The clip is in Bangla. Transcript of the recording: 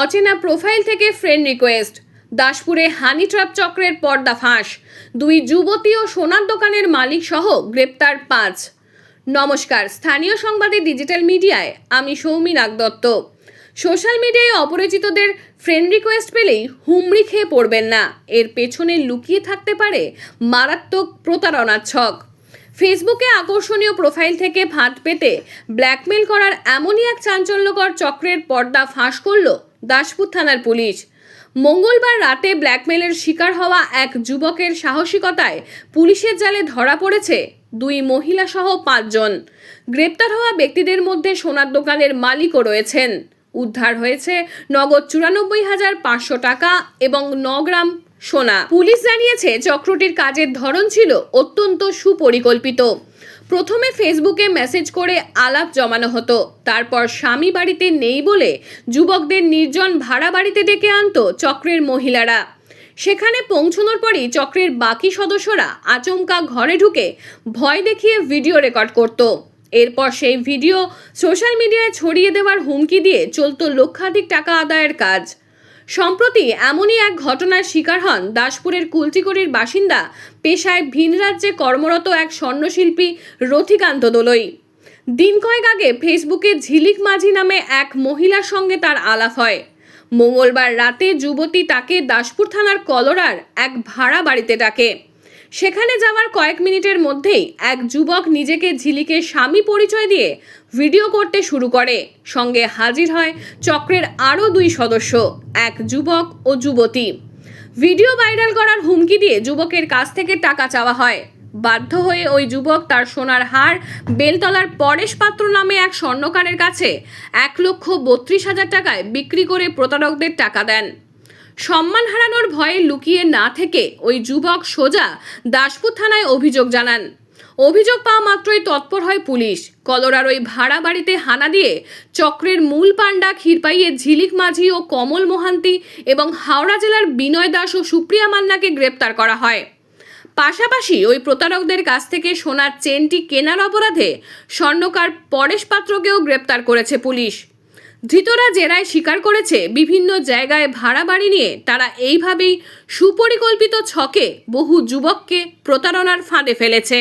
অচেনা প্রোফাইল থেকে ফ্রেন্ড রিকোয়েস্ট। দাসপুরে হানি ট্র্যাপ চক্রের পর্দাফাঁস। 2 যুবতী ও সোনার দোকানের মালিক সহ গ্রেপ্তার 5। নমস্কার, স্থানীয় সংবাদে ডিজিটাল মিডিয়ায় আমি সৌমি নাগদত্ত। সোশ্যাল মিডিয়ায় অপরিচিতদের ফ্রেন্ড রিকোয়েস্ট পেলেই হুমড়ি খেয়ে পড়বেন না, এর পেছনে লুকিয়ে থাকতে পারে মারাত্মক প্রতারণার ছক। ফেসবুকে আকর্ষণীয় প্রোফাইল থেকে ফাঁদ পেতে ব্ল্যাকমেল করার এমনই এক চাঞ্চল্যকর চক্রের পর্দা ফাঁস করল দাসপুর থানার পুলিশ। মঙ্গলবার রাতে ব্ল্যাকমেলের শিকার হওয়া এক যুবকের সাহসিকতায় পুলিশের জালে ধরা পড়েছে 2 মহিলা সহ 5 জন। গ্রেপ্তার হওয়া ব্যক্তিদের মধ্যে সোনার দোকানের মালিকও রয়েছেন। উদ্ধার হয়েছে নগদ 94,500 টাকা এবং 9 গ্রাম সোনা। পুলিশ জানিয়েছে চক্রটির কাজের ধরন ছিল অত্যন্ত সুপরিকল্পিত। প্রথমে ফেসবুকে মেসেজ করে আলাপ জমানো হতো, তারপর স্বামী বাড়িতে নেই বলে যুবকদের নির্জন ভাড়া বাড়িতে ডেকে আনতো চক্রের মহিলারা। সেখানে পৌঁছানোর পরই চক্রের বাকি সদস্যরা আচমকা ঘরে ঢুকে ভয় দেখিয়ে ভিডিও রেকর্ড করত। এরপর সেই ভিডিও সোশ্যাল মিডিয়ায় ছড়িয়ে দেওয়ার হুমকি দিয়ে চলত লক্ষাধিক টাকা আদায়ের কাজ। সম্প্রতি এমনই এক ঘটনার শিকার হন দাসপুরের কুলচিকড়ির বাসিন্দা, পেশায় ভিন রাজ্যে কর্মরত এক স্বর্ণশিল্পী রথিকান্ত দোলই। দিন কয়েক আগে ফেসবুকে ঝিলিক মাঝি নামে এক মহিলার সঙ্গে তার আলাপ হয়। মঙ্গলবার রাতে যুবতী তাকে দাসপুর থানার কলোরার এক ভাড়া বাড়িতে ডাকে। সেখানে যাওয়ার কয়েক মিনিটের মধ্যেই এক যুবক নিজেকে ঝিলিকের স্বামী পরিচয় দিয়ে ভিডিও করতে শুরু করে। সঙ্গে হাজির হয় চক্রের আরও 2 সদস্য, এক যুবক ও যুবতী। ভিডিও ভাইরাল করার হুমকি দিয়ে যুবকের কাছ থেকে টাকা চাওয়া হয়। বাধ্য হয়ে ওই যুবক তার সোনার হার বেলতলার পরেশ পাত্র নামে এক স্বর্ণকারের কাছে 1,32,000 টাকায় বিক্রি করে প্রতারকদের টাকা দেন। সম্মান হারানোর ভয়ে লুকিয়ে না থেকে ওই যুবক সোজা দাসপুর থানায় অভিযোগ জানান। অভিযোগ পাওয়া মাত্রই তৎপর হয় পুলিশ। কলোরার ওই ভাড়া বাড়িতে হানা দিয়ে চক্রের মূল পাণ্ডা ক্ষীরপাইয়ের ঝিলিক মাঝি ও কমল মোহান্তি এবং হাওড়া জেলার বিনয় দাস ও সুপ্রিয়া মান্নাকে গ্রেপ্তার করা হয়। পাশাপাশি ওই প্রতারকদের কাছ থেকে সোনার চেনটি কেনার অপরাধে স্বর্ণকার পরেশ পাত্রকেও গ্রেপ্তার করেছে পুলিশ। ধৃতরা জেরায় স্বীকার করেছে বিভিন্ন জায়গায় ভাড়া বাড়ি নিয়ে তারা এইভাবেই সুপরিকল্পিত ছকে বহু যুবককে প্রতারণার ফাঁদে ফেলেছে।